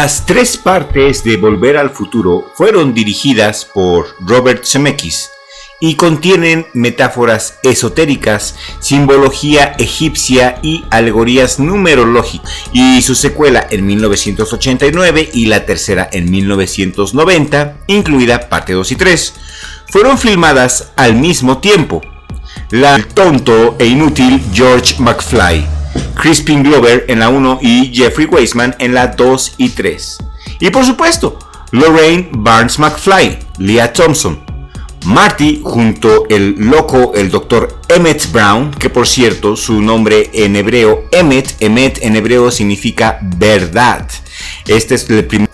Las 3 partes de Volver al Futuro fueron dirigidas por Robert Zemeckis y contienen metáforas esotéricas, simbología egipcia y alegorías numerológicas. Y su secuela en 1989 y la tercera en 1990, incluida parte 2 y 3, fueron filmadas al mismo tiempo. El tonto e inútil George McFly, Crispin Glover en la 1 y Jeffrey Weissman en la 2 y 3. Y por supuesto, Lorraine Barnes McFly, Leah Thompson, Marty junto el loco, el Dr. Emmett Brown, que por cierto su nombre en hebreo, Emmet en hebreo significa verdad. Este es el primer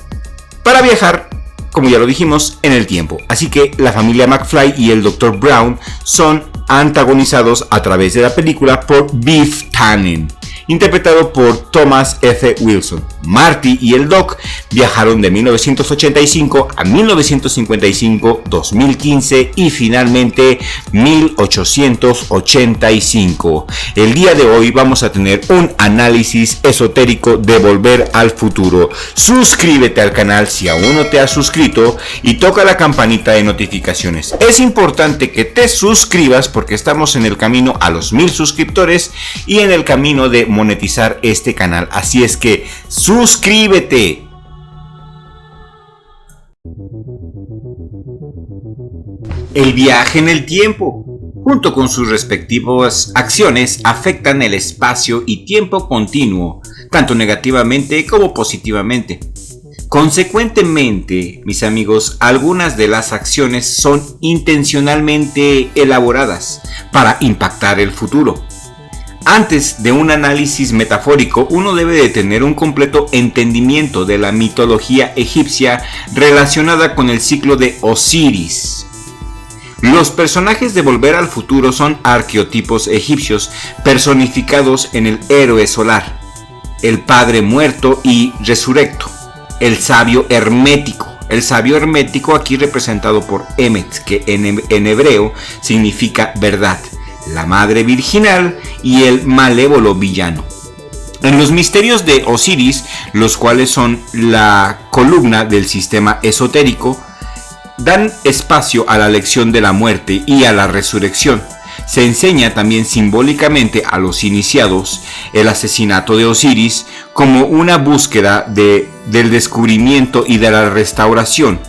para viajar, como ya lo dijimos, en el tiempo. Así que la familia McFly y el Dr. Brown son antagonizados a través de la película por Biff Tannen, interpretado por Thomas F. Wilson. Marty y el Doc viajaron de 1985 a 1955, 2015 y finalmente 1885. El día de hoy vamos a tener un análisis esotérico de Volver al Futuro. Suscríbete al canal si aún no te has suscrito y toca la campanita de notificaciones. Es importante que te suscribas porque estamos en el camino a los 1000 suscriptores y en el camino de monetizar este canal. Así es que suscríbete. El viaje en el tiempo, junto con sus respectivas acciones, afectan el espacio y tiempo continuo, tanto negativamente como positivamente. Consecuentemente, mis amigos, algunas de las acciones son intencionalmente elaboradas para impactar el futuro. Antes de un análisis metafórico, uno debe de tener un completo entendimiento de la mitología egipcia relacionada con el ciclo de Osiris. Los personajes de Volver al Futuro son arqueotipos egipcios personificados en el héroe solar, el padre muerto y resurrecto, el sabio hermético. El sabio hermético aquí representado por Emmet, que en hebreo significa verdad, la madre virginal y el malévolo villano. En los misterios de Osiris, los cuales son la columna del sistema esotérico, dan espacio a la lección de la muerte y a la resurrección. Se enseña también simbólicamente a los iniciados el asesinato de Osiris como una búsqueda del descubrimiento y de la restauración.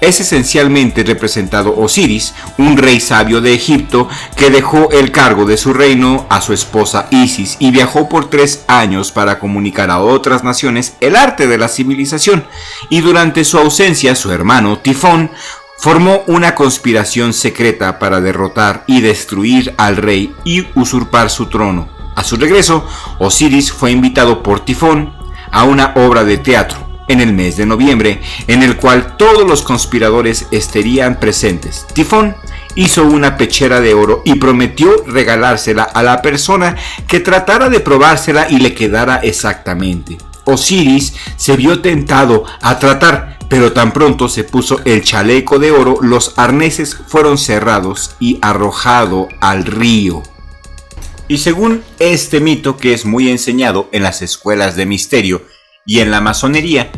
Es esencialmente representado Osiris, un rey sabio de Egipto que dejó el cargo de su reino a su esposa Isis y viajó por 3 años para comunicar a otras naciones el arte de la civilización, y durante su ausencia su hermano Tifón formó una conspiración secreta para derrotar y destruir al rey y usurpar su trono. A su regreso, Osiris fue invitado por Tifón a una obra de teatro en el mes de noviembre, en el cual todos los conspiradores estarían presentes. Tifón hizo una pechera de oro y prometió regalársela a la persona que tratara de probársela y le quedara exactamente. Osiris se vio tentado a tratar, pero tan pronto se puso el chaleco de oro, los arneses fueron cerrados y arrojado al río. Y según este mito, que es muy enseñado en las escuelas de misterio y en la masonería,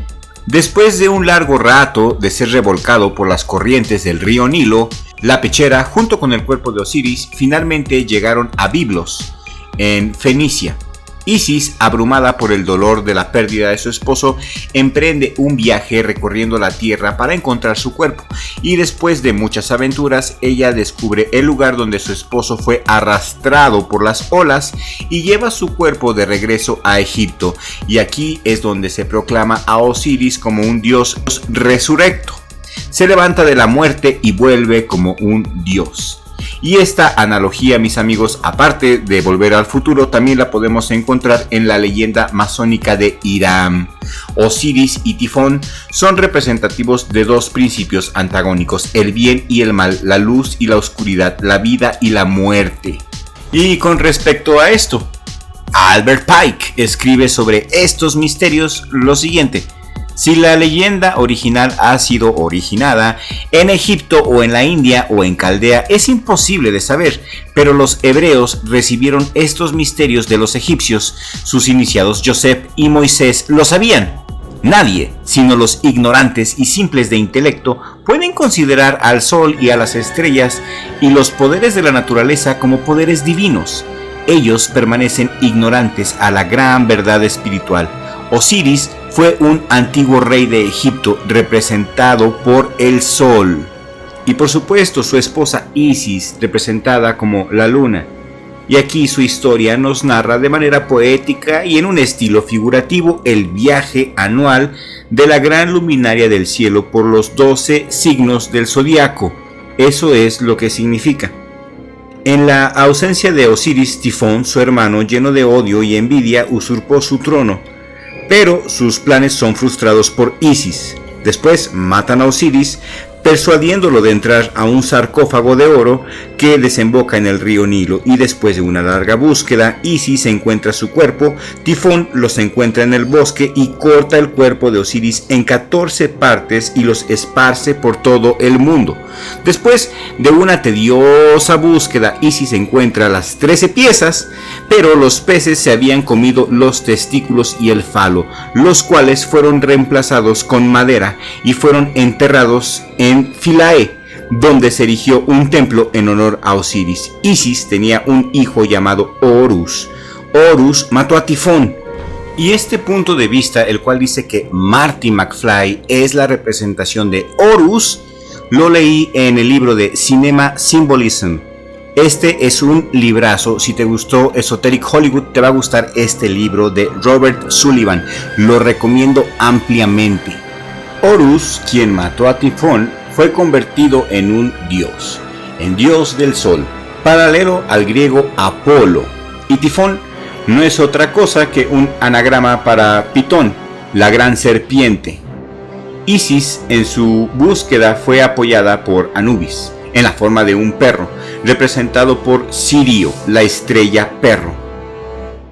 después de un largo rato de ser revolcado por las corrientes del río Nilo, la pechera junto con el cuerpo de Osiris finalmente llegaron a Biblos, en Fenicia. Isis, abrumada por el dolor de la pérdida de su esposo, emprende un viaje recorriendo la tierra para encontrar su cuerpo, y después de muchas aventuras, ella descubre el lugar donde su esposo fue arrastrado por las olas y lleva su cuerpo de regreso a Egipto, y aquí es donde se proclama a Osiris como un dios resurrecto. Se levanta de la muerte y vuelve como un dios. Y esta analogía, mis amigos, aparte de Volver al Futuro, también la podemos encontrar en la leyenda masónica de Irán. Osiris y Tifón son representativos de 2 principios antagónicos, el bien y el mal, la luz y la oscuridad, la vida y la muerte. Y con respecto a esto, Albert Pike escribe sobre estos misterios lo siguiente: si la leyenda original ha sido originada en Egipto o en la India o en Caldea, es imposible de saber, pero los hebreos recibieron estos misterios de los egipcios. Sus iniciados Joseph y Moisés lo sabían. Nadie, sino los ignorantes y simples de intelecto, pueden considerar al sol y a las estrellas y los poderes de la naturaleza como poderes divinos. Ellos permanecen ignorantes a la gran verdad espiritual. Osiris fue un antiguo rey de Egipto representado por el sol. Y por supuesto su esposa Isis, representada como la luna. Y aquí su historia nos narra de manera poética y en un estilo figurativo el viaje anual de la gran luminaria del cielo por los 12 signos del zodiaco. Eso es lo que significa. En la ausencia de Osiris, Tifón, su hermano, lleno de odio y envidia, usurpó su trono, pero sus planes son frustrados por Isis. Después matan a Osiris, persuadiéndolo de entrar a un sarcófago de oro que desemboca en el río Nilo, y después de una larga búsqueda, Isis encuentra su cuerpo. Tifón los encuentra en el bosque y corta el cuerpo de Osiris en 14 partes y los esparce por todo el mundo. Después de una tediosa búsqueda, Isis encuentra las 13 piezas, pero los peces se habían comido los testículos y el falo, los cuales fueron reemplazados con madera y fueron enterrados en Philae, donde se erigió un templo en honor a Osiris. Isis tenía un hijo llamado Horus. Horus mató a Tifón. Y este punto de vista, el cual dice que Marty McFly es la representación de Horus, lo leí en el libro de Cinema Symbolism. Este es un librazo. Si te gustó Esoteric Hollywood, te va a gustar este libro de Robert Sullivan. Lo recomiendo ampliamente. Horus, quien mató a Tifón, fue convertido en un dios, en dios del sol, paralelo al griego Apolo. Y Tifón no es otra cosa que un anagrama para Pitón, la gran serpiente. Isis en su búsqueda fue apoyada por Anubis, en la forma de un perro, representado por Sirio, la estrella perro,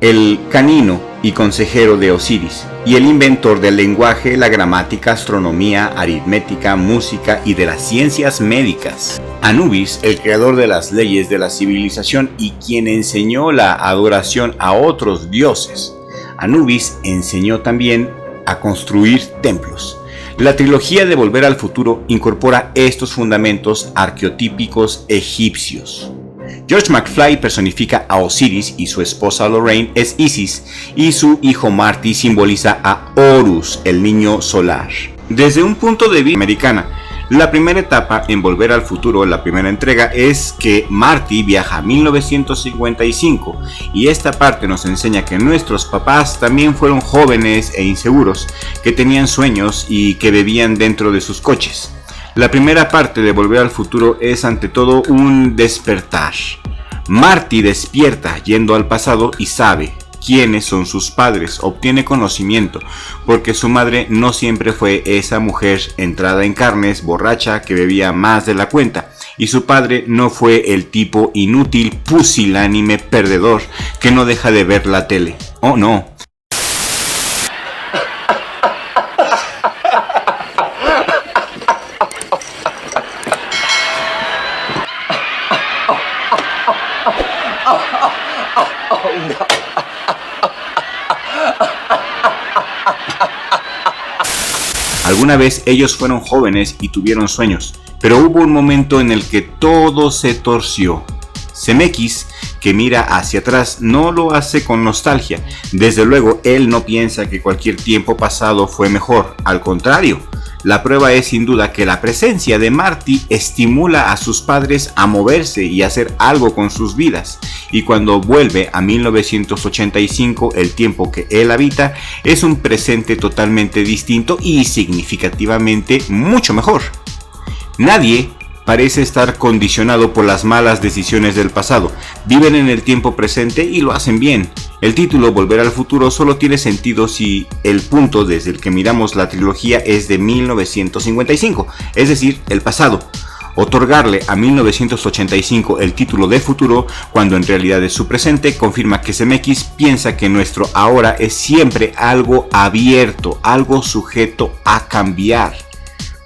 el canino y consejero de Osiris, y el inventor del lenguaje, la gramática, astronomía, aritmética, música y de las ciencias médicas. Anubis, el creador de las leyes de la civilización y quien enseñó la adoración a otros dioses. Anubis enseñó también a construir templos. La trilogía de Volver al Futuro incorpora estos fundamentos arqueotípicos egipcios. George McFly personifica a Osiris y su esposa Lorraine es Isis, y su hijo Marty simboliza a Horus, el niño solar. Desde un punto de vista americana, la primera etapa en Volver al Futuro, la primera entrega, es que Marty viaja a 1955, y esta parte nos enseña que nuestros papás también fueron jóvenes e inseguros, que tenían sueños y que bebían dentro de sus coches. La primera parte de Volver al Futuro es ante todo un despertar. Marty despierta yendo al pasado y sabe quiénes son sus padres, obtiene conocimiento, porque su madre no siempre fue esa mujer entrada en carnes, borracha, que bebía más de la cuenta, y su padre no fue el tipo inútil, pusilánime, perdedor, que no deja de ver la tele. Oh no. Alguna vez ellos fueron jóvenes y tuvieron sueños, pero hubo un momento en el que todo se torció. Zemeckis, que mira hacia atrás, no lo hace con nostalgia. Desde luego, él no piensa que cualquier tiempo pasado fue mejor. Al contrario, la prueba es sin duda que la presencia de Marty estimula a sus padres a moverse y hacer algo con sus vidas. Y cuando vuelve a 1985, el tiempo que él habita es un presente totalmente distinto y significativamente mucho mejor. Nadie parece estar condicionado por las malas decisiones del pasado. Viven en el tiempo presente y lo hacen bien. El título Volver al Futuro solo tiene sentido si el punto desde el que miramos la trilogía es de 1955, es decir, el pasado. Otorgarle a 1985 el título de futuro, cuando en realidad es su presente, confirma que Zemeckis piensa que nuestro ahora es siempre algo abierto, algo sujeto a cambiar.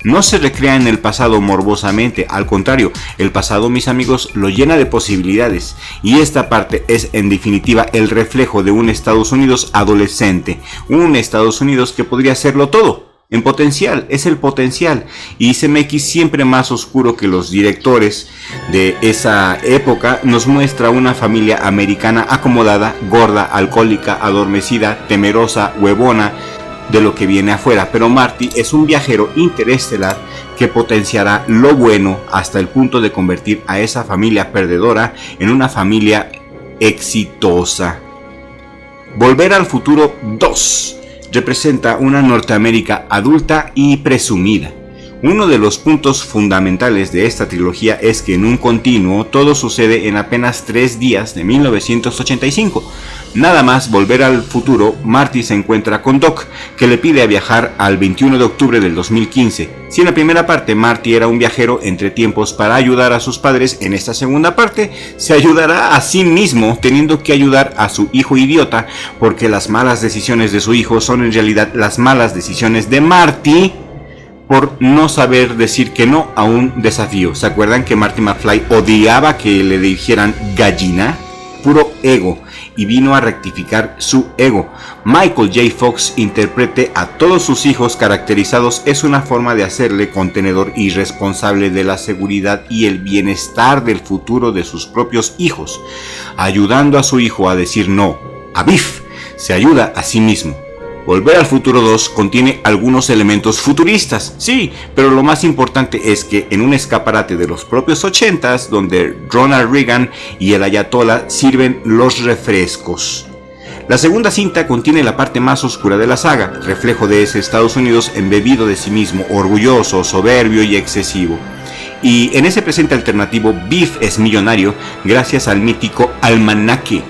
no se recrea en el pasado morbosamente, al contrario, el pasado, mis amigos, lo llena de posibilidades, y esta parte es en definitiva el reflejo de un Estados Unidos adolescente, un Estados Unidos que podría serlo todo. En potencial, es el potencial, y CMX, siempre más oscuro que los directores de esa época, nos muestra una familia americana acomodada, gorda, alcohólica, adormecida, temerosa, huevona de lo que viene afuera. Pero Marty es un viajero interestelar que potenciará lo bueno hasta el punto de convertir a esa familia perdedora en una familia exitosa. Volver al Futuro 2 representa una Norteamérica adulta y presumida. Uno de los puntos fundamentales de esta trilogía es que en un continuo todo sucede en apenas 3 días de 1985. Nada más volver al futuro, Marty se encuentra con Doc, que le pide viajar al 21 de octubre del 2015. Si en la primera parte Marty era un viajero entre tiempos para ayudar a sus padres, en esta segunda parte se ayudará a sí mismo teniendo que ayudar a su hijo idiota, porque las malas decisiones de su hijo son en realidad las malas decisiones de Marty por no saber decir que no a un desafío. ¿Se acuerdan que Marty McFly odiaba que le dijeran gallina? Puro ego, y vino a rectificar su ego. Michael J. Fox interprete a todos sus hijos caracterizados es una forma de hacerle contenedor y responsable de la seguridad y el bienestar del futuro de sus propios hijos, ayudando a su hijo a decir no. A Biff se ayuda a sí mismo. Volver al Futuro 2 contiene algunos elementos futuristas, sí, pero lo más importante es que en un escaparate de los propios 80s, donde Ronald Reagan y el Ayatollah sirven los refrescos. La segunda cinta contiene la parte más oscura de la saga, reflejo de ese Estados Unidos embebido de sí mismo, orgulloso, soberbio y excesivo. Y en ese presente alternativo, Biff es millonario gracias al mítico almanaque.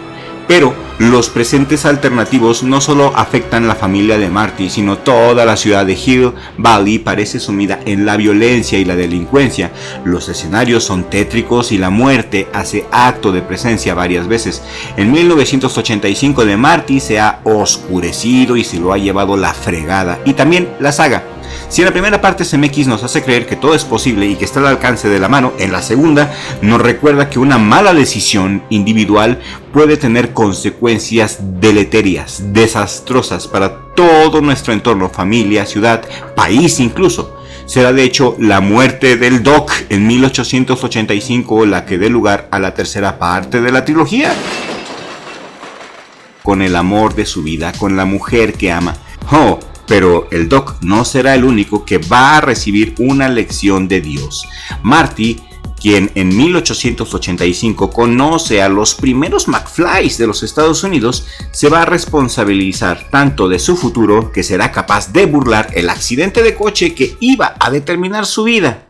Pero los presentes alternativos no solo afectan la familia de Marty, sino toda la ciudad de Hill Valley parece sumida en la violencia y la delincuencia. Los escenarios son tétricos y la muerte hace acto de presencia varias veces. En 1985 de Marty se ha oscurecido y se lo ha llevado la fregada. Y también la saga. Si en la primera parte CMX nos hace creer que todo es posible y que está al alcance de la mano, en la segunda nos recuerda que una mala decisión individual puede tener consecuencias deleterias, desastrosas para todo nuestro entorno, familia, ciudad, país incluso. Será de hecho la muerte del Doc en 1885 la que dé lugar a la tercera parte de la trilogía. Con el amor de su vida, con la mujer que ama. Oh, pero el Doc no será el único que va a recibir una lección de Dios. Marty, quien en 1885 conoce a los primeros McFlys de los Estados Unidos, se va a responsabilizar tanto de su futuro, que será capaz de burlar el accidente de coche que iba a determinar su vida.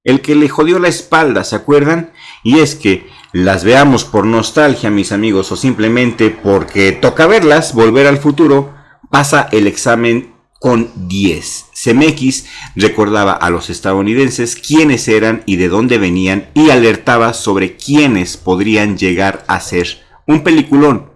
El que le jodió la espalda, ¿se acuerdan? Y es que las veamos por nostalgia, mis amigos, o simplemente porque toca verlas, Volver al Futuro pasa el examen con 10. CMX recordaba a los estadounidenses quiénes eran y de dónde venían, y alertaba sobre quiénes podrían llegar a ser. Un peliculón,